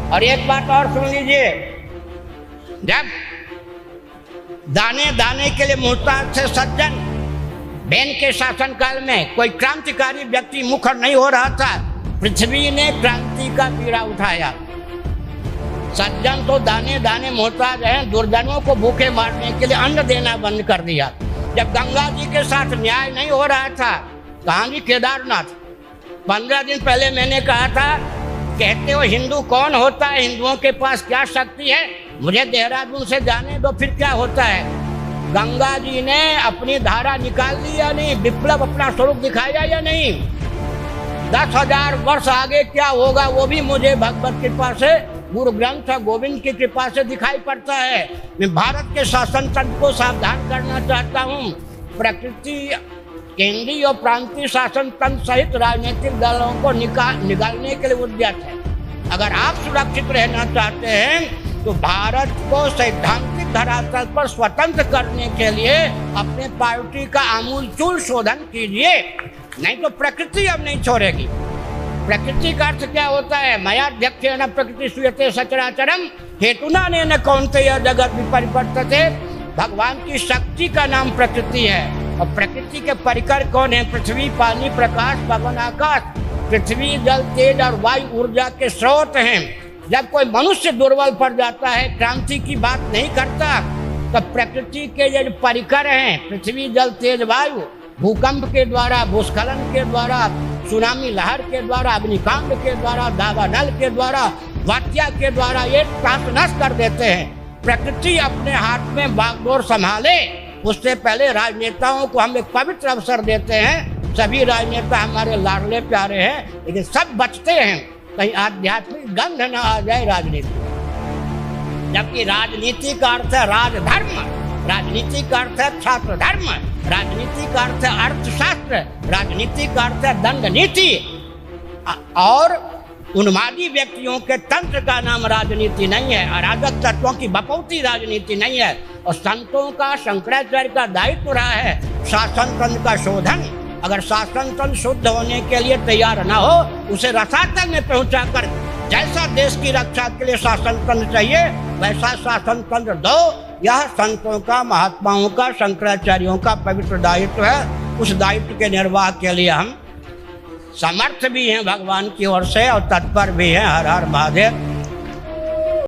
और एक बात और सुन लीजिए, जब दाने दाने के लिए मोहताज थे सज्जन, बैन के शासनकाल में कोई क्रांतिकारी व्यक्ति मुखर नहीं हो रहा था, पृथ्वी ने क्रांति का बीड़ा उठाया। सज्जन तो दाने दाने मोहताज हैं, दुर्जनों को भूखे मारने के लिए अन्न देना बंद कर दिया। जब गंगा जी के साथ न्याय नहीं हो रहा था, कहाँ जी केदारनाथ, 15 दिन पहले मैंने कहा था, कहते हो हिंदू कौन होता है, हिंदुओं के पास क्या शक्ति है, मुझे देहरादून से जाने दो फिर क्या होता है। गंगा जी ने अपनी धारा निकाल ली या नहीं, विप्लव अपना स्वरूप दिखाया या नहीं। 10,000 वर्ष आगे क्या होगा वो भी मुझे भगवत कृपा से, गुरु ग्रंथ गोविंद की कृपा से दिखाई पड़ता है। मैं भारत के शासन तंत्र को सावधान करना चाहता हूँ। प्रकृति, केंद्रीय और प्रांतीय शासन तंत्र सहित राजनीतिक दलों को निकालने के लिए उद्यत है। अगर आप सुरक्षित रहना चाहते हैं तो भारत को सैद्धांतिक धरातल पर स्वतंत्र करने के लिए अपने पार्टी का आमूलचूल शोधन कीजिए, नहीं तो प्रकृति अब नहीं छोड़ेगी। प्रकृति का अर्थ क्या होता है? मयाध्यक्षेण प्रकृति सूयते सचराचरम हेतुना न कौन्तेय जगत विपरिवर्तते। भगवान की शक्ति का नाम प्रकृति है, और प्रकृति के परिकर कौन है? पृथ्वी, पानी, प्रकाश, पवन, आकाश। पृथ्वी, जल, तेज और वायु ऊर्जा के स्रोत हैं। जब कोई मनुष्य दुर्बल पड़ जाता है, क्रांति की बात नहीं करता, तो प्रकृति के जो परिकर हैं, पृथ्वी, जल, तेज, वायु, भूकंप के द्वारा, भूस्खलन के द्वारा, सुनामी लहर के द्वारा, अग्निकांड के द्वारा, दावानल के द्वारा, वात्या के द्वारा ये नष्ट कर देते हैं। प्रकृति अपने हाथ में बागडोर संभाले, उससे पहले राजनेताओं को हम एक पवित्र अवसर देते हैं। सभी राजनेता हमारे लाडले प्यारे हैं, लेकिन सब बचते हैं कहीं आध्यात्मिक गंध न आ जाए राजनीति। जबकि राजनीति का अर्थ है राजधर्म, राजनीति का अर्थ है छात्र धर्म, राजनीति का अर्थ है अर्थशास्त्र, राजनीति का अर्थ है दंड नीति, और उन्मादी व्यक्तियों के तंत्र का नाम राजनीति नहीं है, अराजक तत्वों की बपौती राजनीति नहीं है। और संतों का, शंकराचार्य का दायित्व रहा है शासन तंत्र का शोधन। अगर शासन तंत्र शुद्ध होने के लिए तैयार न हो, उसे रसातल में पहुंचाकर जैसा देश की रक्षा के लिए शासन तंत्र चाहिए वैसा शासन तंत्र दो। यह संतों का, महात्माओं का, शंकराचार्यों का पवित्र दायित्व है। उस दायित्व के निर्वाह के लिए हम समर्थ भी हैं भगवान की ओर से, और तत्पर भी हैं। हर हर महादेव।